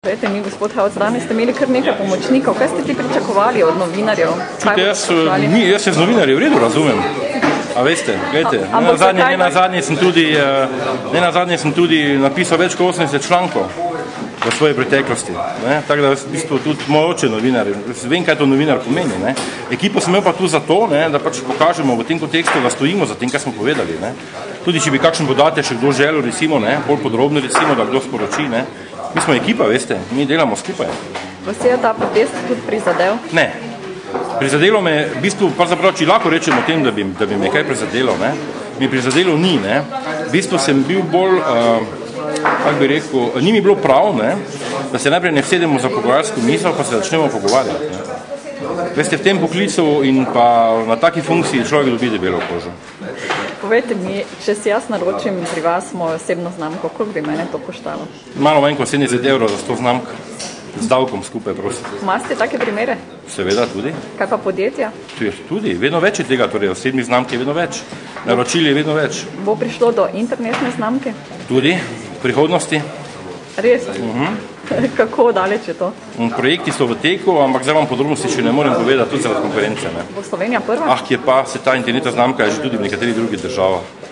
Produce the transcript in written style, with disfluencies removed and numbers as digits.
Vete mi, gospod Havc, danes ste imeli kar nekaj pomočnikov. Kaj ste ti pričakovali od novinarjev? Jaz se z novinarjev v redu razumem. A veste, gledajte, ne nazadnje sem tudi napisal več kot 80 člankov v svoji preteklosti. Tako da v bistvu tudi moj oče novinar, vem, kaj to novinar pomeni. Ekipo sem imel pa tu zato, da pač pokažemo v tem kontekstu, da stojimo za tem, kaj smo povedali. Tudi če bi kakšen podatek še kdo želel, recimo, bolj podrobno, recimo, da kdo sporoči. Mi smo ekipa, veste, mi delamo skupaj. Vas je ta protest tudi prizadel? Ne. Prizadelo me, v bistvu, pravzaprav, če lahko rečemo o tem, da bi me kaj prizadelo, mi prizadelo ni, v bistvu sem bil bolj, kako bi rekel, ni mi bilo prav, da se najprej ne vsedemo za pogovarjsko misel, pa se začnemo pogovarjati. Veste, v tem poklicu in pa na taki funkciji človek dobi debelo kožo. Povejte mi, če si jaz naročim pri vas mojo osebno znamko, koliko bi mene to koštalo? Malo manj kot 70 € za 100 znamk. Z davkom skupaj, prosim. Imate take primere? Seveda tudi. Kaj pa podjetja? Tudi, vedno več je tega, torej osebnih znamk je vedno več. Naročil je vedno več. Bo prišlo do internetne znamke? Tudi, v prihodnosti. Res? Kako daleč je to? Projekti so v teku, ampak zdaj vam podrobnosti še ne morem povedati, tudi zaradi konference. Bo Slovenija prva? Kje pa se ta internetna znamka je že tudi v nekaterih drugih državah.